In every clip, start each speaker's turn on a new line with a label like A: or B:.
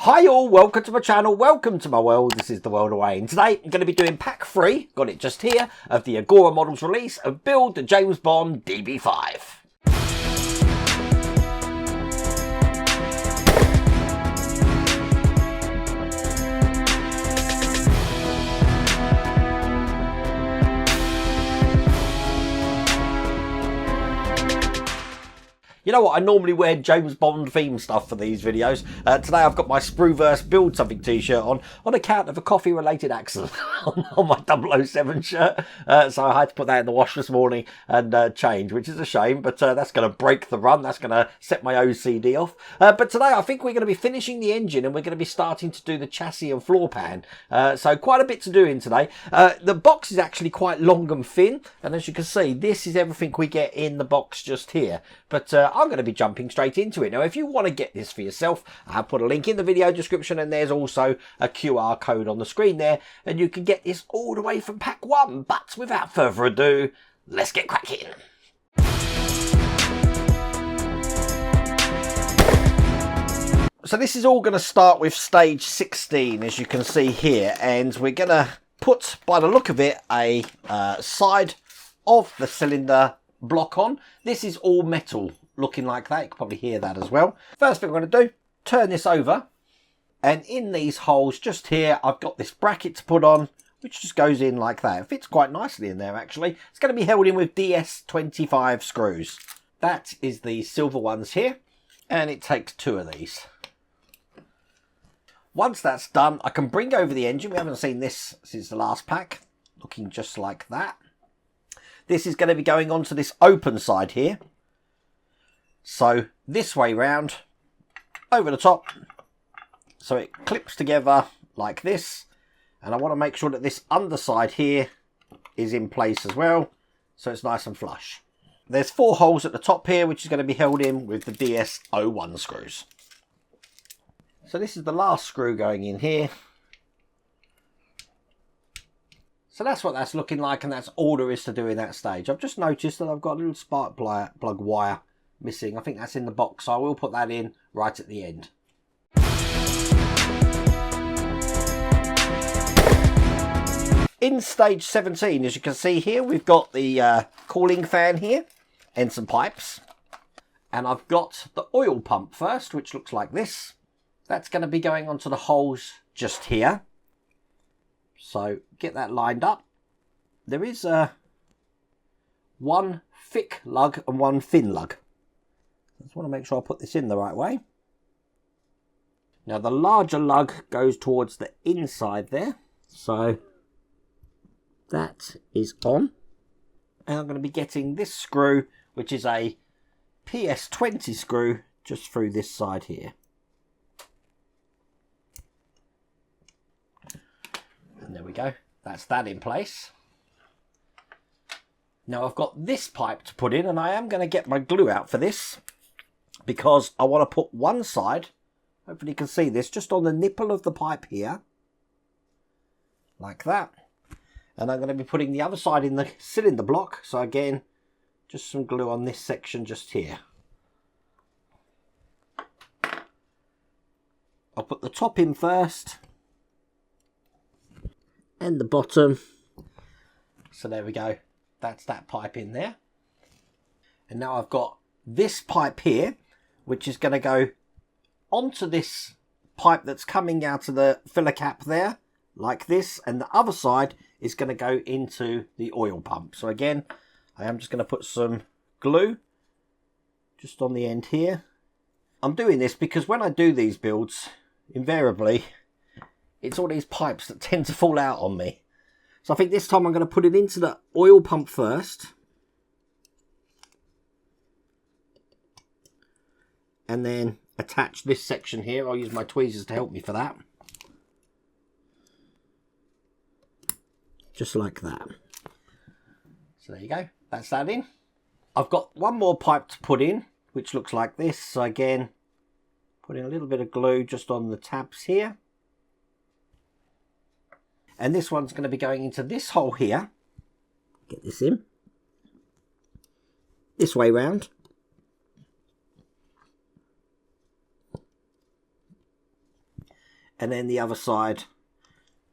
A: Hi all, welcome to my channel, welcome to my world. This is the world away, and today I'm going to be doing pack 3, got it just here, of the Agora Models release of Build the James Bond DB5. You know what, I normally wear James Bond theme stuff for these videos. Today I've got my Sprueverse Build Something t-shirt on account of a coffee related accident on my 007 shirt. So I had to put that in the wash this morning and change, which is a shame, but that's going to break the run. That's going to set my OCD off. But today I think we're going to be finishing the engine and we're going to be starting to do the chassis and floor pan. So quite a bit to do in today. The box is actually quite long and thin, and as you can see, this is everything we get in the box just here. But I'm going to be jumping straight into it. Now, if you want to get this for yourself, I'll put a link in the video description, and there's also a QR code on the screen there, and you can get this all the way from pack 1. But without further ado, let's get cracking. So this is all going to start with stage 16, as you can see here, and we're going to put, by the look of it, a side of the cylinder block on. This is all metal looking like that. You can probably hear that as well. First thing I'm going to do, turn this over, and in these holes just here I've got this bracket to put on, which just goes in like that. It fits quite nicely in there actually. It's going to be held in with DS25 screws. That is the silver ones here, and it takes 2 of these. Once that's done, I can bring over the engine. We haven't seen this since the last pack, looking just like that. This is going to be going onto this open side here. So this way round, over the top. So it clips together like this. And I want to make sure that this underside here is in place as well, so it's nice and flush. There's 4 holes at the top here, which is going to be held in with the DS01 screws. So this is the last screw going in here. So that's what that's looking like, and that's all there is to do in that stage. I've just noticed that I've got a little spark plug wire missing. I think that's in the box, so I will put that in right at the end. In stage 17, as you can see here, we've got the cooling fan here and some pipes. And I've got the oil pump first, which looks like this. That's going to be going onto the holes just here. So get that lined up. There is one thick lug and one thin lug. I just want to make sure I put this in the right way. Now the larger lug goes towards the inside there. So that is on. And I'm going to be getting this screw, which is a PS20 screw, just through this side here. And there we go. That's that in place. Now I've got this pipe to put in, and I am going to get my glue out for this, because I want to put one side, hopefully you can see this, just on the nipple of the pipe here, like that. And I'm going to be putting the other side in the cylinder block, so again, just some glue on this section just here. I'll put the top in first, and the bottom. So there we go. That's that pipe in there. And now I've got this pipe here, which is going to go onto this pipe that's coming out of the filler cap there, like this. And the other side is going to go into the oil pump. So again, I am just going to put some glue just on the end here. I'm doing this because when I do these builds, invariably, it's all these pipes that tend to fall out on me. So I think this time I'm going to put it into the oil pump first. And then attach this section here. I'll use my tweezers to help me for that. Just like that. So there you go. That's that in. I've got one more pipe to put in, which looks like this. So again, putting a little bit of glue just on the tabs here. And this one's going to be going into this hole here. Get this in. This way round. and then the other side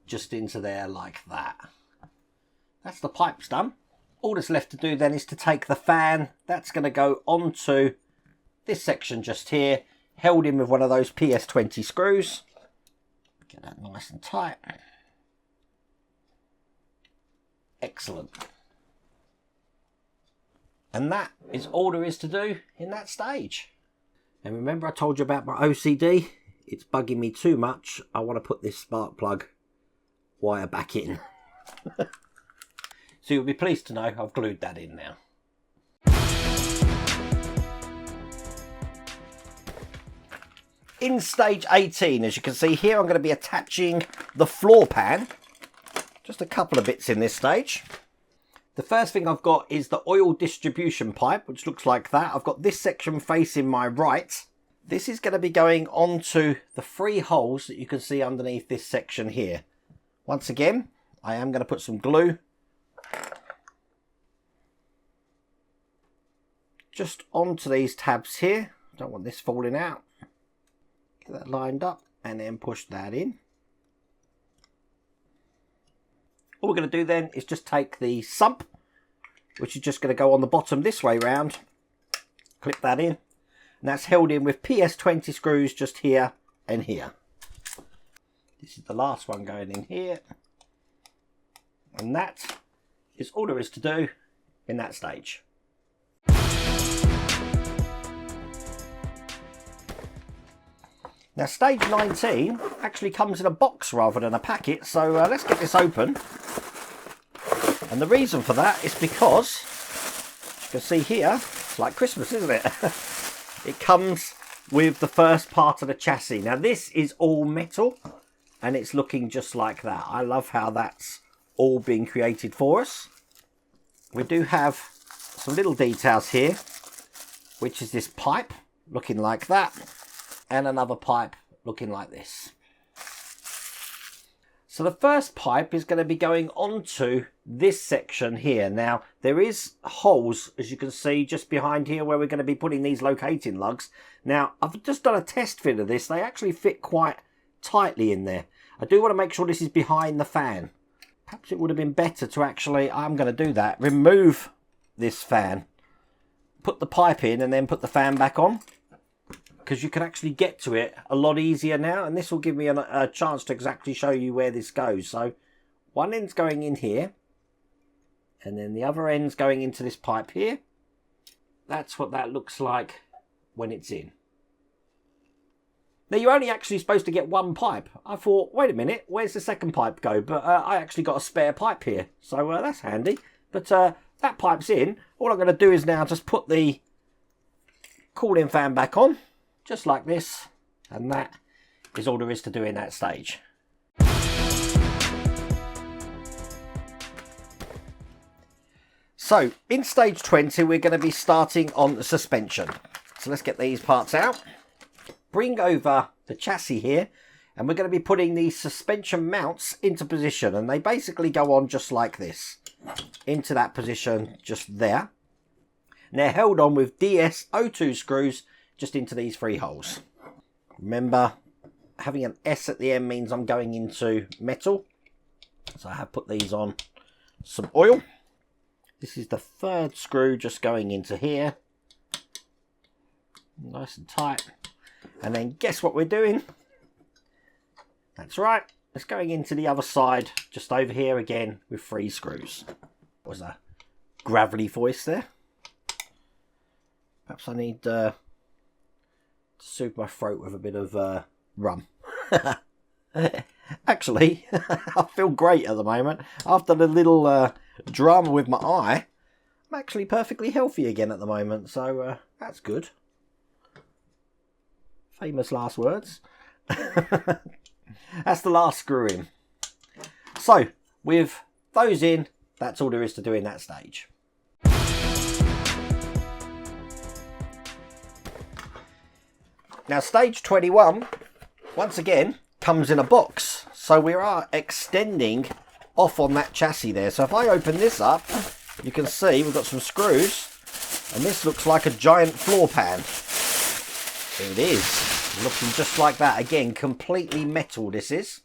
A: just into there like that. That's the pipes done. All that's left to do then is to take the fan. That's going to go onto this section just here, held in with one of those PS20 screws. Get that nice and tight. Excellent. And that is all there is to do in that stage. And remember I told you about my OCD? It's bugging me too much. I want to put this spark plug wire back in. So you'll be pleased to know I've glued that in now. In stage 18, as you can see here, I'm going to be attaching the floor pan. Just a couple of bits in this stage. The first thing I've got is the oil distribution pipe, which looks like that. I've got this section facing my right. This is going to be going onto the 3 holes that you can see underneath this section here. Once again, I am going to put some glue just onto these tabs here. Don't want this falling out. Get that lined up and then push that in. All we're going to do then is just take the sump, which is just going to go on the bottom this way round, clip that in, and that's held in with PS20 screws just here and here. This is the last one going in here, and that is all there is to do in that stage. Now stage 19 actually comes in a box rather than a packet, so let's get this open. And the reason for that is because, as you can see here, it's like Christmas, isn't it? It comes with the first part of the chassis. Now this is all metal and it's looking just like that. I love how that's all been created for us. We do have some little details here, which is this pipe looking like that, and another pipe looking like this. So the first pipe is going to be going onto this section here. Now there is holes, as you can see, just behind here where we're going to be putting these locating lugs. Now I've just done a test fit of this. They actually fit quite tightly in there. I do want to make sure this is behind the fan. Perhaps it would have been better to actually, I'm going to do that, remove this fan, put the pipe in and then put the fan back on, because you can actually get to it a lot easier now, and this will give me a chance to exactly show you where this goes. So one end's going in here and then the other end's going into this pipe here. That's what that looks like when it's in. Now you're only actually supposed to get one pipe. I thought, wait a minute, where's the second pipe go? But I actually got a spare pipe here, so that's handy. But that pipe's in. All I'm going to do is now just put the cooling fan back on, just like this, and that is all there is to do in that stage. So in stage 20 we're going to be starting on the suspension. So let's get these parts out, bring over the chassis here, and we're going to be putting these suspension mounts into position, and they basically go on just like this, into that position just there. And they're held on with DS02 screws just into these 3 holes. Remember, having an S at the end means I'm going into metal. So I have put these on some oil. This is the 3rd screw just going into here. Nice and tight. And then guess what we're doing? That's right. It's going into the other side just over here again with 3 screws. Was a gravelly voice there. Perhaps I need to soothe my throat with a bit of rum. Actually, I feel great at the moment. After the little drama with my eye, I'm actually perfectly healthy again at the moment. So that's good. Famous last words. That's the last screw in. So with those in, that's all there is to do in that stage. Now stage 21, once again, comes in a box. So we are extending off on that chassis there. So if I open this up, you can see we've got some screws, and this looks like a giant floor pan. It is. Looking just like that. Again, completely metal this is.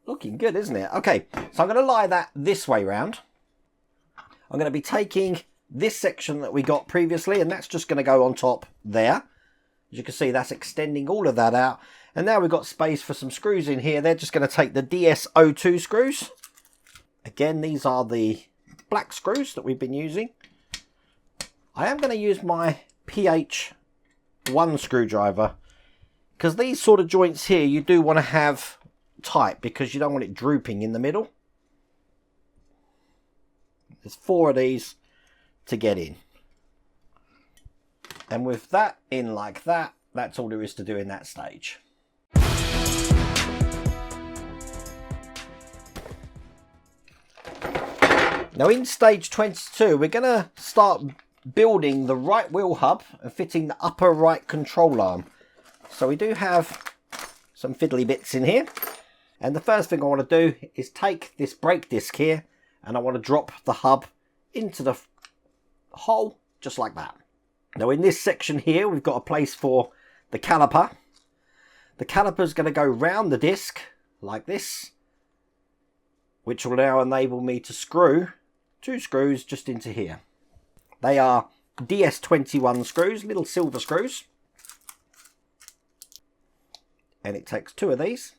A: Looking good, isn't it? Okay, so I'm going to lie that this way round. I'm going to be taking this section that we got previously, and that's just going to go on top there. As you can see, that's extending all of that out. And now we've got space for some screws in here. They're just going to take the DS02 screws. Again, these are the black screws that we've been using. I am going to use my PH1 screwdriver, because these sort of joints here you do want to have tight, because you don't want it drooping in the middle. There's 4 of these to get in. And with that in like that, that's all there is to do in that stage. Now in stage 22, we're going to start building the right wheel hub and fitting the upper right control arm. So we do have some fiddly bits in here. And the first thing I want to do is take this brake disc here, and I want to drop the hub into the hole just like that. Now in this section here, we've got a place for the caliper. The caliper is going to go round the disc like this, which will now enable me to screw 2 screws just into here. They are DS21 screws, little silver screws. And it takes 2 of these.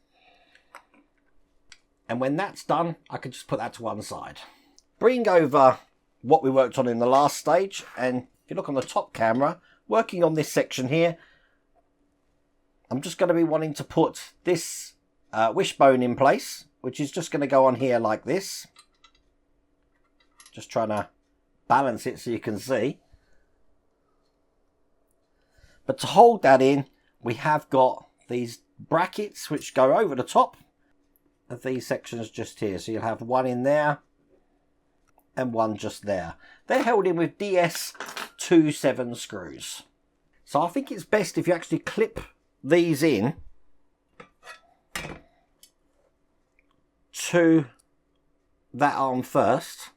A: And when that's done, I can just put that to one side. Bring over what we worked on in the last stage, and if you look on the top camera, working on this section here, I'm just going to be wanting to put this wishbone in place, which is just going to go on here like this. Just trying to balance it so you can see. But to hold that in, we have got these brackets which go over the top of these sections just here. So you'll have one in there and one just there. They're held in with DS27 screws. So I think it's best if you actually clip these in to that arm first,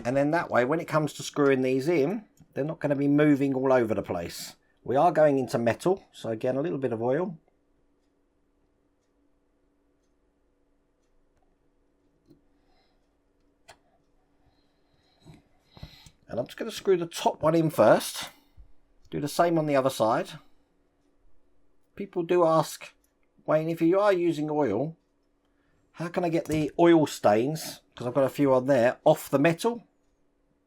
A: and then that way when it comes to screwing these in, they're not going to be moving all over the place. We are going into metal, so again a little bit of oil. And I'm just going to screw the top one in first. Do the same on the other side. People do ask, Wayne, if you are using oil, how can I get the oil stains, because I've got a few on there, off the metal?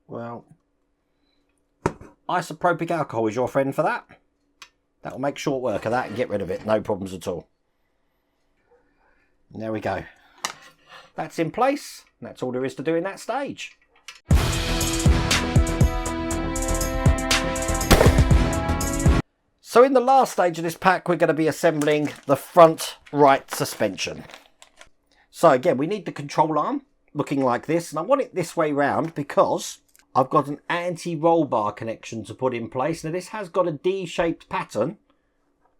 A: Well, isopropyl alcohol is your friend for that. That will make short work of that and get rid of it. No problems at all. And there we go. That's in place. That's all there is to do in that stage. So in the last stage of this pack, we're going to be assembling the front right suspension. So again, we need the control arm looking like this, and I want it this way round because I've got an anti-roll bar connection to put in place. Now this has got a D-shaped pattern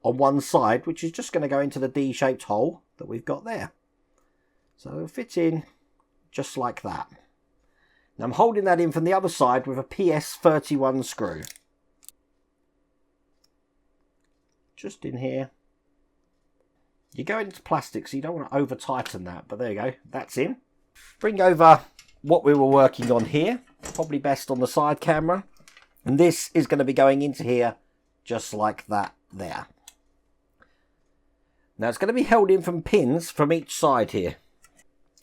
A: on one side, which is just going to go into the D-shaped hole that we've got there. So it'll fit in just like that. Now I'm holding that in from the other side with a PS31 screw. Just in here. You go into plastic, so you don't want to over tighten that, but there you go, that's in. Bring over what we were working on here, probably best on the side camera, and this is going to be going into here just like that there. Now it's going to be held in from pins from each side here,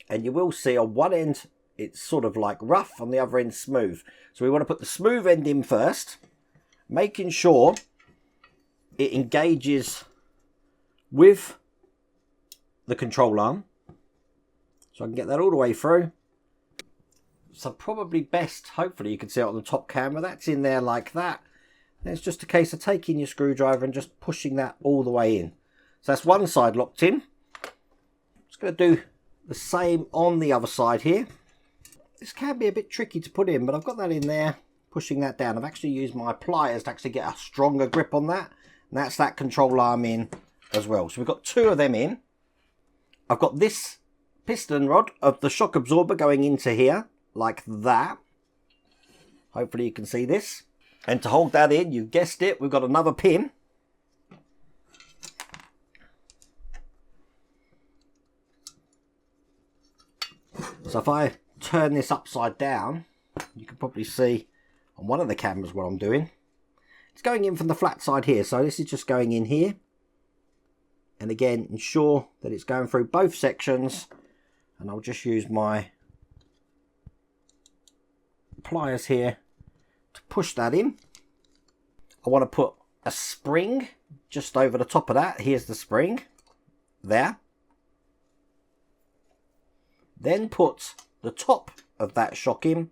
A: and you will see on one end it's sort of like rough, on the other end smooth. So we want to put the smooth end in first, making sure it engages with the control arm, so I can get that all the way through. So probably best, hopefully you can see it on the top camera, that's in there like that. And it's just a case of taking your screwdriver and just pushing that all the way in. So that's one side locked in. Just going to do the same on the other side here. This can be a bit tricky to put in, but I've got that in there, pushing that down. I've actually used my pliers to actually get a stronger grip on that. And that's that control arm in as well. So we've got 2 of them in. I've got this piston rod of the shock absorber going into here, like that. Hopefully you can see this. And to hold that in, you guessed it, we've got another pin So if I turn this upside down, you can probably see on one of the cameras what I'm doing. It's going in from the flat side here, so this is just going in here. And again, ensure that it's going through both sections, and I'll just use my pliers here to push that in. I want to put a spring just over the top of that. Here's the spring there. Then put the top of that shock in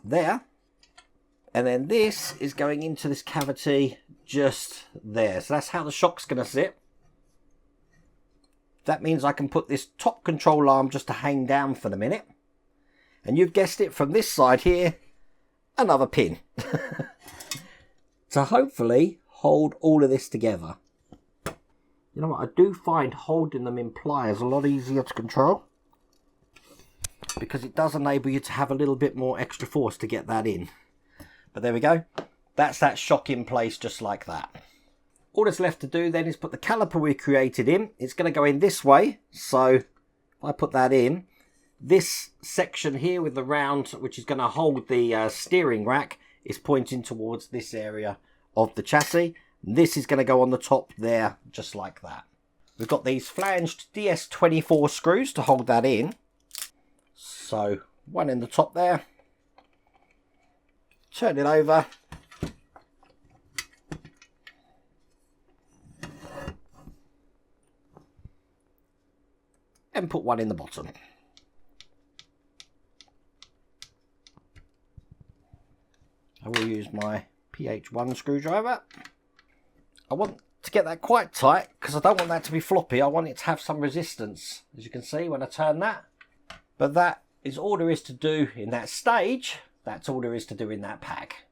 A: there, and then this is going into this cavity just there. So that's how the shock's going to sit. That means I can put this top control arm just to hang down for the minute. And you've guessed it, from this side here, another pin. To hopefully hold all of this together. You know what, I do find holding them in pliers a lot easier to control, because it does enable you to have a little bit more extra force to get that in. But there we go. That's that shock in place just like that. All that's left to do then is put the caliper we created in. It's going to go in this way. So if I put that in, this section here with the round, which is going to hold the steering rack, is pointing towards this area of the chassis. This is going to go on the top there, just like that. We've got these flanged DS24 screws to hold that in. So one in the top there. Turn it over. And put one in the bottom. I will use my PH1 screwdriver. I want to get that quite tight because I don't want that to be floppy. I want it to have some resistance, as you can see when I turn that. But that is all there is to do in that stage. That's all there is to do in that pack.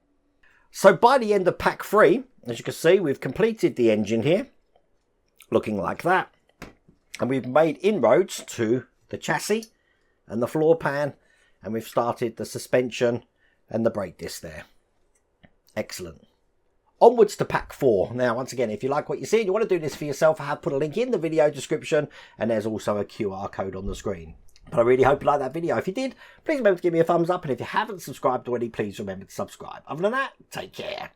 A: So by the end of pack 3, as you can see, we've completed the engine here, looking like that. And we've made inroads to the chassis and the floor pan, and we've started the suspension and the brake disc there. Excellent. Onwards to pack 4. Now, once again, if you like what you see and you want to do this for yourself, I have put a link in the video description, and there's also a QR code on the screen. But I really hope you liked that video. If you did, please remember to give me a thumbs up, and if you haven't subscribed already, please remember to subscribe. Other than that, take care.